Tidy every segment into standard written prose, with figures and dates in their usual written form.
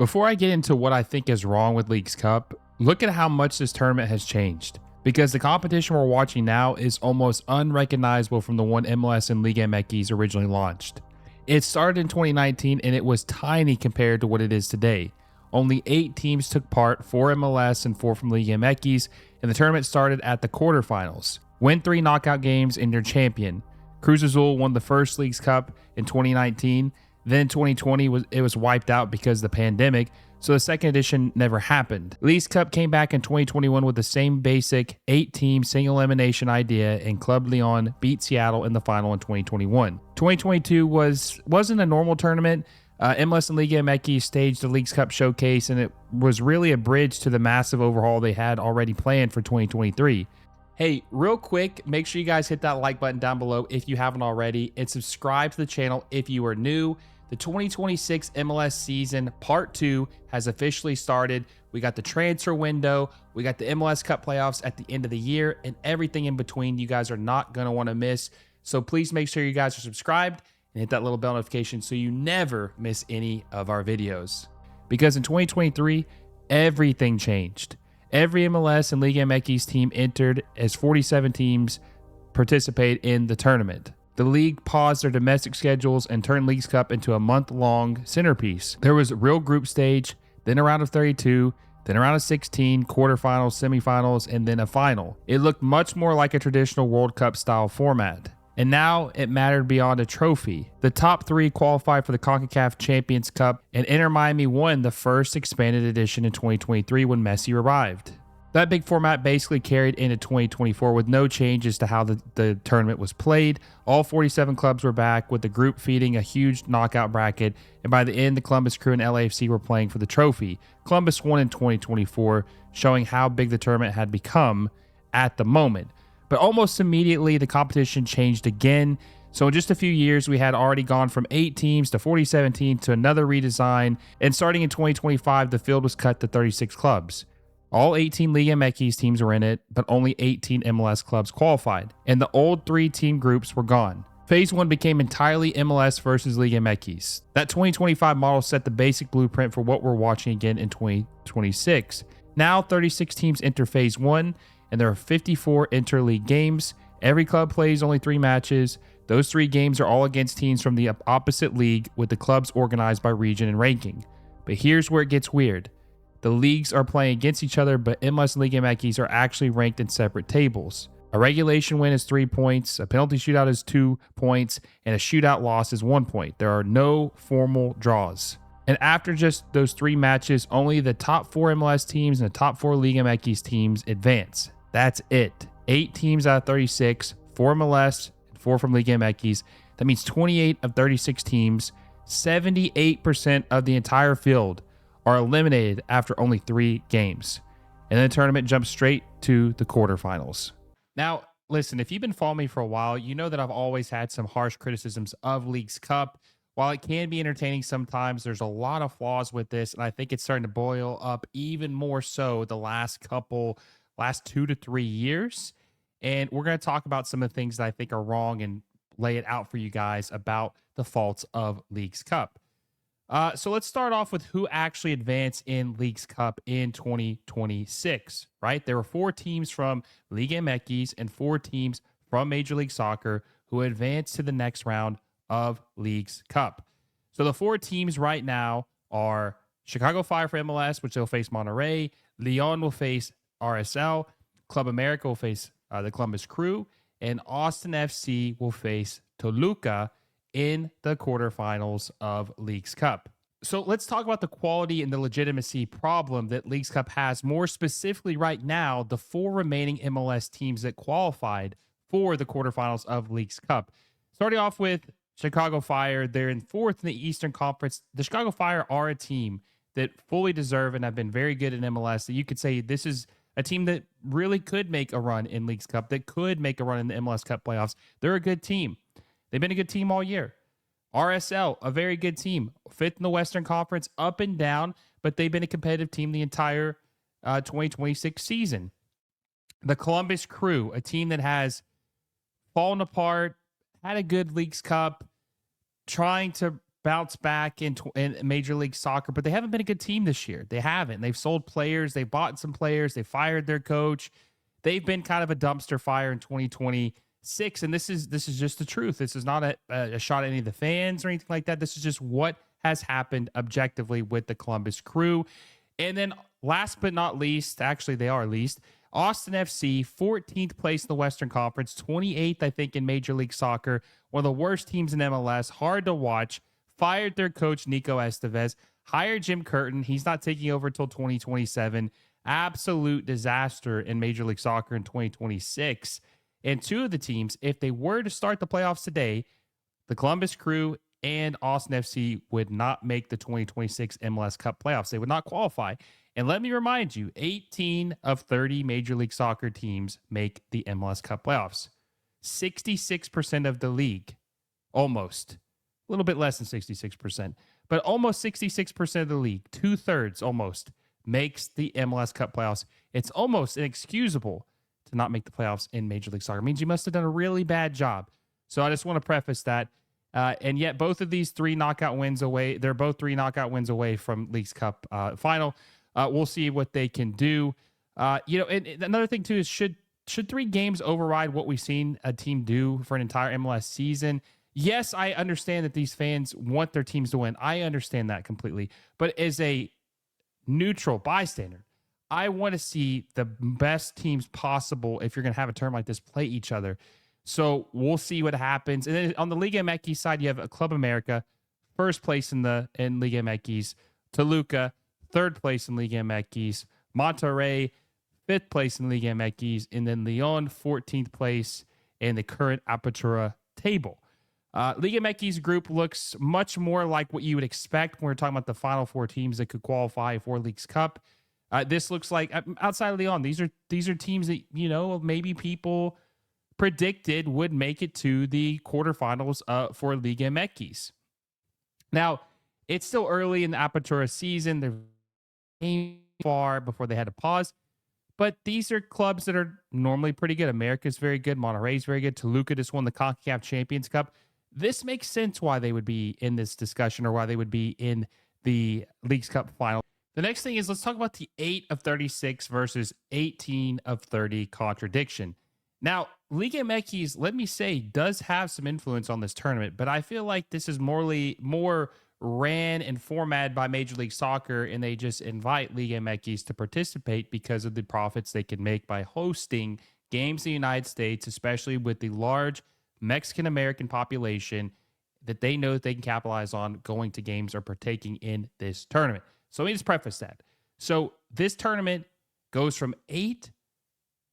Before I get into what I think is wrong with Leagues Cup, look at how much this tournament has changed. Because the competition we're watching now is almost unrecognizable from the one MLS and Liga MX originally launched. It started in 2019 and it was tiny compared to what it is today. Only 8 teams took part, 4 MLS and 4 from Liga MX, and the tournament started at the quarterfinals. Win 3 knockout games and you're champion. Cruz Azul won the first Leagues Cup in 2019. Then 2020 was wiped out because of the pandemic, so the second edition never happened. Leagues Cup came back in 2021 with the same basic 8-team single elimination idea, and Club Leon beat Seattle in the final in 2021. 2022 wasn't a normal tournament. MLS and Liga MX staged the Leagues Cup showcase, and it was really a bridge to the massive overhaul they had already planned for 2023. Hey, real quick, make sure you guys hit that like button down below if you haven't already, and subscribe to the channel if you are new. The 2026 MLS season part 2 has officially started. We got the transfer window, we got the MLS Cup playoffs at the end of the year, and everything in between you guys are not going to want to miss. So please make sure you guys are subscribed and hit that little bell notification so you never miss any of our videos. Because in 2023, everything changed. Every MLS and Liga MX team entered as 47 teams participate in the tournament. The league paused their domestic schedules and turned Leagues Cup into a month-long centerpiece. There was a real group stage, then a round of 32, then a round of 16, quarterfinals, semifinals, and then a final. It looked much more like a traditional World Cup style format. And now it mattered beyond a trophy. The top 3 qualified for the CONCACAF Champions Cup, and Inter Miami won the first expanded edition in 2023 when Messi arrived. That big format basically carried into 2024 with no changes to how the tournament was played. All 47 clubs were back, with the group feeding a huge knockout bracket, and by the end, the Columbus Crew and LAFC were playing for the trophy. Columbus won in 2024, showing how big the tournament had become at the moment. But almost immediately, the competition changed again. So in just a few years, we had already gone from 8 teams to 47 teams to another redesign. And starting in 2025, the field was cut to 36 clubs. All 18 Liga MX teams were in it, but only 18 MLS clubs qualified. And the old 3-team groups were gone. Phase 1 became entirely MLS versus Liga MX. That 2025 model set the basic blueprint for what we're watching again in 2026. Now 36 teams enter Phase 1. And there are 54 interleague games. Every club plays only 3 matches. Those 3 games are all against teams from the opposite league, with the clubs organized by region and ranking. But here's where it gets weird. The leagues are playing against each other, but MLS and Liga MX are actually ranked in separate tables. A regulation win is 3 points, a penalty shootout is 2 points, and a shootout loss is 1 point. There are no formal draws. And after just those 3 matches, only the top 4 MLS teams and the top 4 Liga MX teams advance. That's it. 8 teams out of 36, 4 MLS, and 4 from Liga MX. That means 28 of 36 teams, 78% of the entire field are eliminated after only 3 games. And then the tournament jumps straight to the quarterfinals. Now, listen, if you've been following me for a while, you know that I've always had some harsh criticisms of Leagues Cup. While it can be entertaining sometimes, there's a lot of flaws with this, and I think it's starting to boil up even more so the last 2 to 3 years. And we're going to talk about some of the things that I think are wrong and lay it out for you guys about the faults of Leagues Cup. So let's start off with who actually advanced in Leagues Cup in 2026, right? There were 4 teams from Liga MX and 4 teams from Major League Soccer who advanced to the next round of Leagues Cup. So the 4 teams right now are Chicago Fire for MLS, which they'll face Monterrey. Leon will face RSL. Club America will face the Columbus Crew. And Austin FC will face Toluca in the quarterfinals of Leagues Cup. So let's talk about the quality and the legitimacy problem that Leagues Cup has. More specifically right now, the 4 remaining MLS teams that qualified for the quarterfinals of Leagues Cup. Starting off with Chicago Fire, they're in 4th in the Eastern Conference. The Chicago Fire are a team that fully deserve and have been very good in MLS. That you could say this is a team that really could make a run in Leagues Cup, that could make a run in the MLS Cup playoffs. They're a good team. They've been a good team all year. RSL, a very good team. 5th in the Western Conference, up and down, but they've been a competitive team the entire 2026 season. The Columbus Crew, a team that has fallen apart, had a good Leagues Cup, trying to bounce back in Major League Soccer, but they haven't been a good team this year. They haven't. They've sold players. They've bought some players. They fired their coach. They've been kind of a dumpster fire in 2026, and this is just the truth. This is not a shot at any of the fans or anything like that. This is just what has happened objectively with the Columbus Crew. And then last but not least, actually they are least, Austin FC, 14th place in the Western Conference, 28th, I think, in Major League Soccer. One of the worst teams in MLS, hard to watch. Fired their coach, Nico Estevez. Hired Jim Curtin. He's not taking over until 2027. Absolute disaster in Major League Soccer in 2026. And two of the teams, if they were to start the playoffs today, the Columbus Crew and Austin FC would not make the 2026 MLS Cup playoffs. They would not qualify. And let me remind you, 18 of 30 Major League Soccer teams make the MLS Cup playoffs. 66% of the league, almost. A little bit less than 66%, but almost 66% of the league, 2/3 almost, makes the MLS Cup playoffs. It's almost inexcusable to not make the playoffs in Major League Soccer. It means you must have done a really bad job. So I just want to preface that. And yet both of these three knockout wins away, they're both three knockout wins away from Leagues Cup final. We'll see what they can do. And another thing too is should 3 games override what we've seen a team do for an entire MLS season? Yes, I understand that these fans want their teams to win. I understand that completely. But as a neutral bystander, I want to see the best teams possible, if you're going to have a term like this, play each other. So we'll see what happens. And then on the Liga MX side, you have a Club America, first place in Liga MX, Toluca, third place in Liga MX, Monterrey, fifth place in Liga MX, and then Leon, 14th place in the current Apertura table. Liga MX group looks much more like what you would expect when we're talking about the final 4 teams that could qualify for Leagues Cup. This looks like, outside of Leon, these are teams that, maybe people predicted would make it to the quarterfinals for Liga MX. Now, it's still early in the Apertura season. They're far before they had to pause. But these are clubs that are normally pretty good. America's very good. Monterrey's very good. Toluca just won the CONCACAF Champions Cup. This makes sense why they would be in this discussion or why they would be in the Leagues Cup final. The next thing is let's talk about the 8 of 36 versus 18 of 30 contradiction. Now, Liga MX, let me say, does have some influence on this tournament, but I feel like this is more ran and formatted by Major League Soccer, and they just invite Liga MX to participate because of the profits they can make by hosting games in the United States, especially with the large Mexican-American population that they know that they can capitalize on going to games or partaking in this tournament. So let me just preface that. So this tournament goes from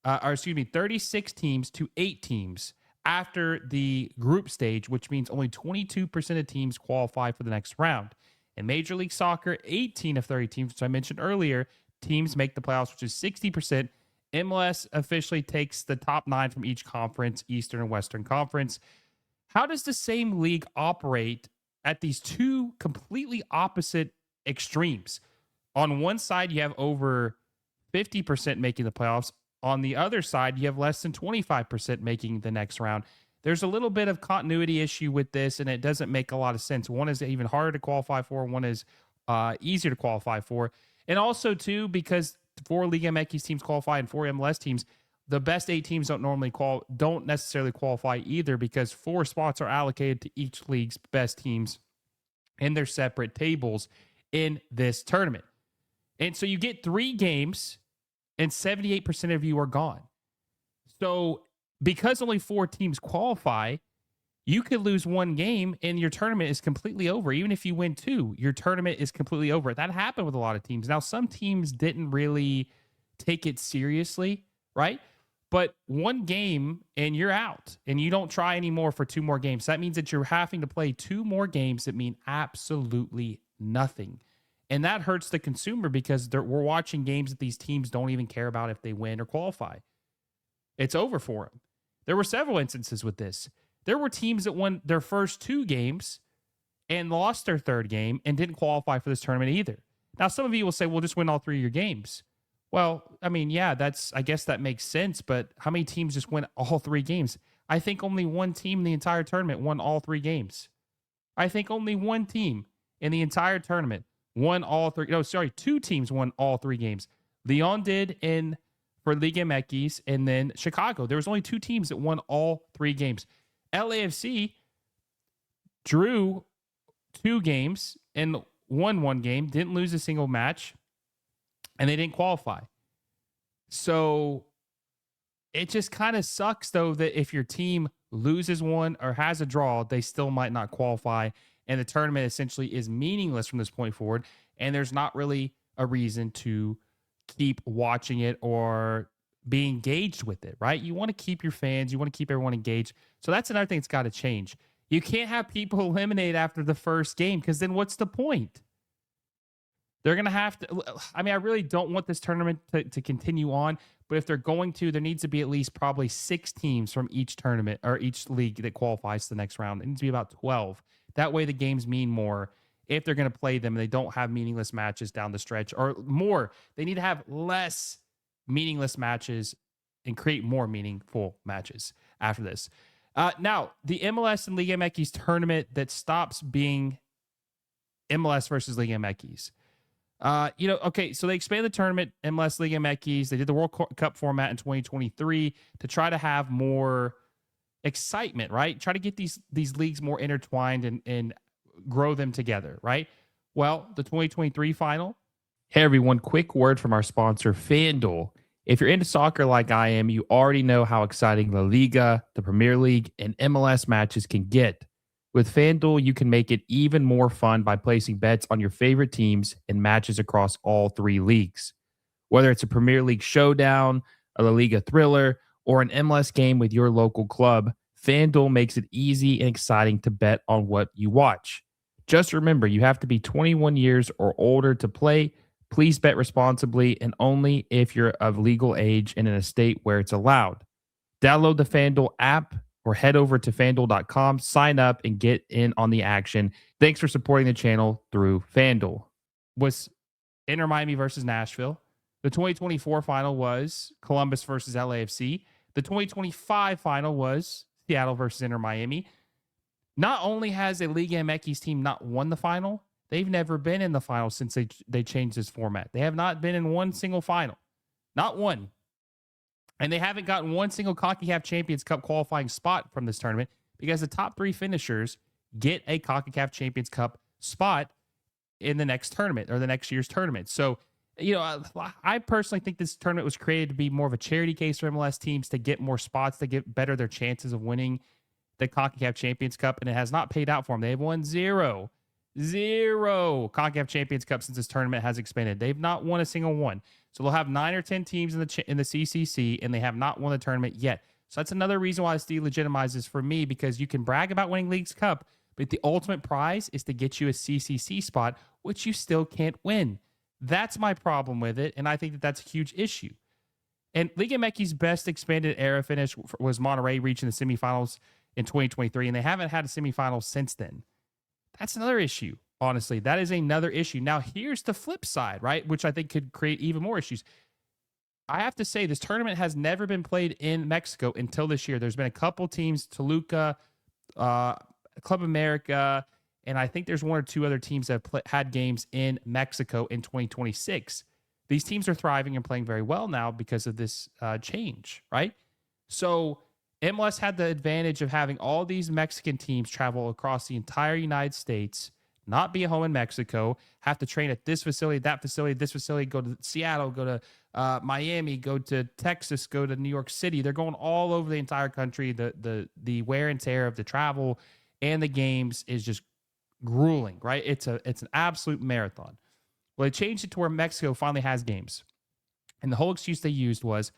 36 teams to 8 teams after the group stage, which means only 22% of teams qualify for the next round. In Major League Soccer, 18 of 30 teams, which I mentioned earlier, teams make the playoffs, which is 60%. MLS officially takes the top 9 from each conference, Eastern and Western Conference. How does the same league operate at these two completely opposite extremes? On one side, you have over 50% making the playoffs. On the other side, you have less than 25% making the next round. There's a little bit of continuity issue with this, and it doesn't make a lot of sense. One is even harder to qualify for. One is easier to qualify for. And also, too, because 4 Liga MX teams qualify and 4 MLS teams, the best 8 teams don't necessarily qualify either, because 4 spots are allocated to each league's best teams in their separate tables in this tournament. And so you get 3 games, and 78% of you are gone. So because only 4 teams qualify, you could lose 1 game and your tournament is completely over. Even if you win 2, your tournament is completely over. That happened with a lot of teams. Now, some teams didn't really take it seriously, right? But 1 game and you're out, and you don't try anymore for 2 more games. That means that you're having to play 2 more games that mean absolutely nothing. And that hurts the consumer, because we're watching games that these teams don't even care about if they win or qualify. It's over for them. There were several instances with this. There were teams that won their first 2 games and lost their 3rd game and didn't qualify for this tournament either. Now, some of you will say, well, just win all 3 of your games. Well, I mean, yeah, I guess that makes sense, but how many teams just win all 3 games? I think only 1 team in the entire tournament won all 3 games. I think only one team in the entire tournament won all three. No, sorry, two teams won all three games. Leon did in for Liga MX, and then Chicago. There was only two teams that won all three games. LAFC drew two games and won one game, didn't lose a single match, and they didn't qualify. So it just kind of sucks, though, that if your team loses one or has a draw, they still might not qualify. And the tournament essentially is meaningless from this point forward. And there's not really a reason to keep watching it or be engaged with it, right? You want to keep your fans, you want to keep everyone engaged. So that's another thing that's got to change. You can't have people eliminate after the first game, because then what's the point? They're going to have to. I mean, I really don't want this tournament to continue on, but if they're going to, there needs to be at least probably 6 teams from each tournament or each league that qualifies to the next round. It needs to be about 12. That way the games mean more if they're going to play them and they don't have meaningless matches down the stretch, or more. They need to have less meaningless matches and create more meaningful matches after this. Now, the MLS and Liga MX tournament that stops being MLS versus Liga MX. Okay, so they expanded the tournament, MLS Liga MX. They did the World Cup format in 2023 to try to have more excitement, right? Try to get these leagues more intertwined and grow them together, right? Well, the 2023 final. Hey, everyone, quick word from our sponsor, FanDuel. If you're into soccer like I am, you already know how exciting La Liga, the Premier League, and MLS matches can get. With FanDuel, you can make it even more fun by placing bets on your favorite teams and matches across all 3 leagues. Whether it's a Premier League showdown, a La Liga thriller, or an MLS game with your local club, FanDuel makes it easy and exciting to bet on what you watch. Just remember, you have to be 21 years or older to play. Please bet responsibly and only if you're of legal age and in a state where it's allowed. Download the FanDuel app or head over to FanDuel.com, sign up, and get in on the action. Thanks for supporting the channel through FanDuel. Was Inter Miami versus Nashville. The 2024 final was Columbus versus LAFC. The 2025 final was Seattle versus Inter Miami. Not only has a Liga MX team not won the final, they've never been in the final since they changed this format. They have not been in one single final. Not one. And they haven't gotten one single CONCACAF Champions Cup qualifying spot from this tournament because the top 3 finishers get a CONCACAF Champions Cup spot in the next tournament or the next year's tournament. So, I personally think this tournament was created to be more of a charity case for MLS teams to get more spots, to get better their chances of winning the CONCACAF Champions Cup, and it has not paid out for them. They have won zero CONCACAF Champions Cup since this tournament has expanded. They've not won a single one. So they'll have 9 or 10 teams in the CCC, and they have not won the tournament yet. So that's another reason why this delegitimizes for me, because you can brag about winning Leagues Cup, but the ultimate prize is to get you a CCC spot, which you still can't win. That's my problem with it, and I think that that's a huge issue. And Liga MX's best expanded era finish was Monterrey reaching the semifinals in 2023, and they haven't had a semifinal since then. That's another issue. Honestly, that is another issue. Now, here's the flip side, right? Which I think could create even more issues. I have to say, this tournament has never been played in Mexico until this year. There's been a couple teams, Toluca, Club America, and I think there's 1 or 2 other teams that have had games in Mexico in 2026. These teams are thriving and playing very well now because of this change, right? So MLS had the advantage of having all these Mexican teams travel across the entire United States, not be at home in Mexico, have to train at this facility, this facility, go to Seattle, go to Miami, go to Texas, go to New York City. They're going all over the entire country. The wear and tear of the travel and the games is just grueling, right? It's an absolute marathon. Well, they changed it to where Mexico finally has games. And the whole excuse they used was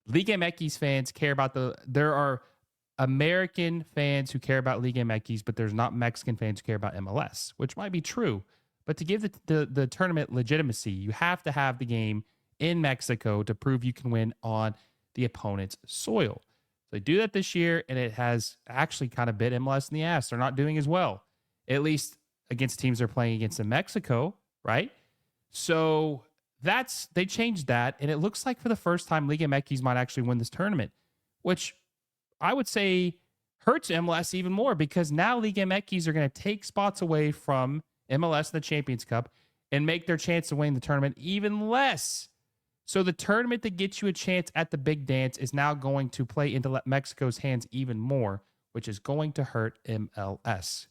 Liga MX fans care about there are American fans who care about Liga MX, but there's not Mexican fans who care about MLS, which might be true. But to give the tournament legitimacy, you have to have the game in Mexico to prove you can win on the opponent's soil. So they do that this year, and it has actually kind of bit MLS in the ass. They're not doing as well, at least against teams they're playing against in Mexico, right? So they changed that, and it looks like for the first time, Liga MX might actually win this tournament, which I would say hurts MLS even more because now Liga MX are going to take spots away from MLS in the Champions Cup and make their chance of winning the tournament even less. So the tournament that gets you a chance at the big dance is now going to play into Mexico's hands even more, which is going to hurt MLS.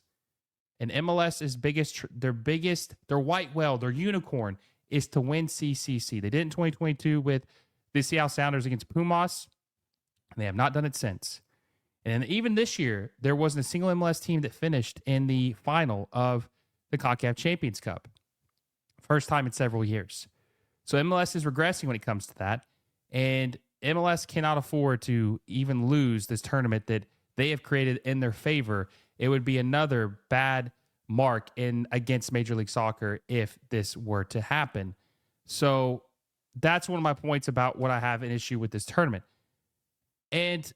And MLS is their white whale, their unicorn is to win CCC. They did it in 2022 with the Seattle Sounders against Pumas, and they have not done it since. And even this year, there wasn't a single MLS team that finished in the final of the CONCACAF Champions Cup. First time in several years. So MLS is regressing when it comes to that. And MLS cannot afford to even lose this tournament that they have created in their favor. It would be another bad mark against Major League Soccer if this were to happen. So that's one of my points about what I have an issue with this tournament. And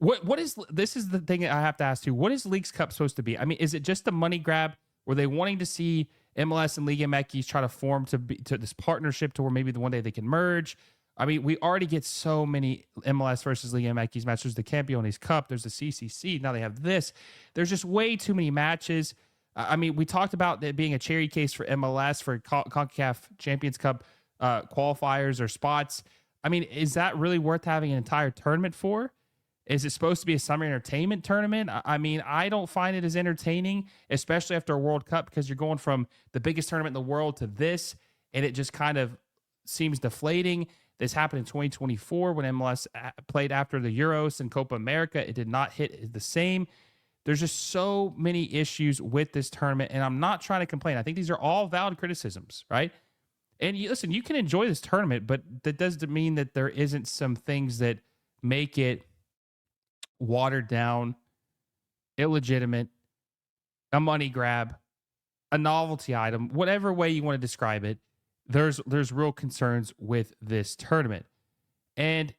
this is the thing I have to ask you. What is Leagues Cup supposed to be? I mean, is it just a money grab? Were they wanting to see MLS and Liga MX try to form to this partnership to where maybe the one day they can merge? I mean, we already get so many MLS versus Liga MX matches. There's the Campeones Cup. There's the CCC. Now they have this. There's just way too many matches. I mean, we talked about it being a cherry case for MLS for CONCACAF Champions Cup qualifiers or spots. I mean, is that really worth having an entire tournament for? Is it supposed to be a summer entertainment tournament? I mean, I don't find it as entertaining, especially after a World Cup, because you're going from the biggest tournament in the world to this, and it just kind of seems deflating. This happened in 2024 when MLS played after the Euros and Copa America. It did not hit the same. There's just so many issues with this tournament, and I'm not trying to complain. I think these are all valid criticisms, right? And listen, you can enjoy this tournament, but that doesn't mean that there isn't some things that make it watered down, illegitimate, a money grab, a novelty item, whatever way you want to describe it. There's real concerns with this tournament. And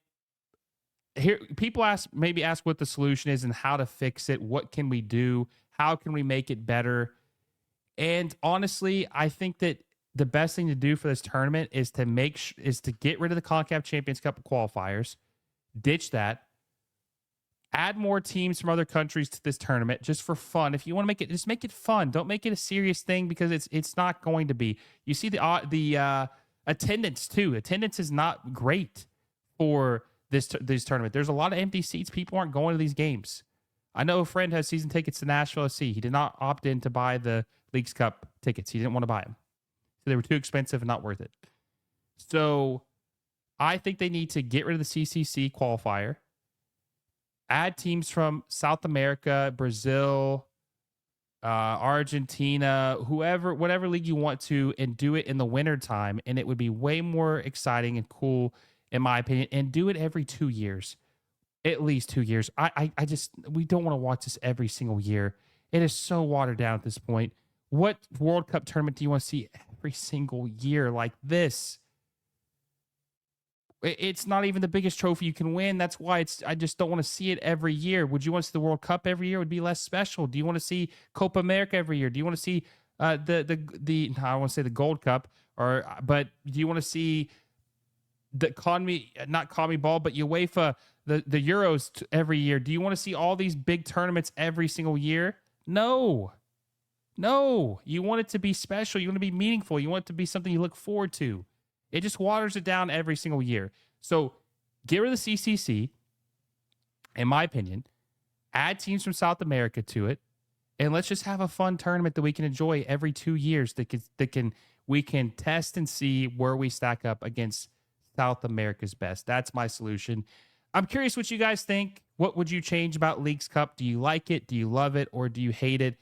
here people ask what the solution is and how to fix it. What can we do? How can we make it better? And honestly, I think that the best thing to do for this tournament is to get rid of the CONCACAF Champions Cup qualifiers, ditch that, add more teams from other countries to this tournament just for fun. If you want to make it, just make it fun. Don't make it a serious thing because it's not going to be. You see the attendance too. Attendance is not great for this tournament. There's a lot of empty seats. People aren't going to these games. I know a friend has season tickets to Nashville SC. He did not opt in to buy the Leagues Cup tickets. He didn't want to buy them. So they were too expensive and not worth it. So I think they need to get rid of the CCC qualifier. Add teams from South America, Brazil, Argentina, whatever league you want to, and do it in the winter time. And it would be way more exciting and cool, in my opinion. And do it every 2 years, at least 2 years. We don't want to watch this every single year. It is so watered down at this point. What World Cup tournament do you want to see every single year like this? It's not even the biggest trophy you can win. That's why I just don't want to see it every year. Would you want to see the World Cup every year? It would be less special. Do you want to see Copa America every year? Do you want to see I don't want to say the Gold Cup, but do you want to see the not CONMEBOL, but UEFA, the Euros every year? Do you want to see all these big tournaments every single year? No. You want it to be special. You want it to be meaningful. You want it to be something you look forward to. It just waters it down every single year. So get rid of the CCC, in my opinion. Add teams from South America to it, and let's just have a fun tournament that we can enjoy every 2 years. We can test and see where we stack up against South America's best. That's my solution. I'm curious what you guys think. What would you change about Leagues Cup? Do you like it? Do you love it? Or do you hate it?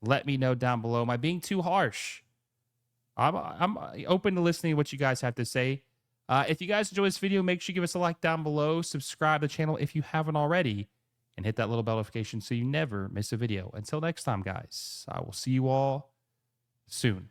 Let me know down below. Am I being too harsh? I'm open to listening to what you guys have to say. If you guys enjoy this video, make sure you give us a like down below. Subscribe to the channel if you haven't already. And hit that little bell notification so you never miss a video. Until next time, guys, I will see you all soon.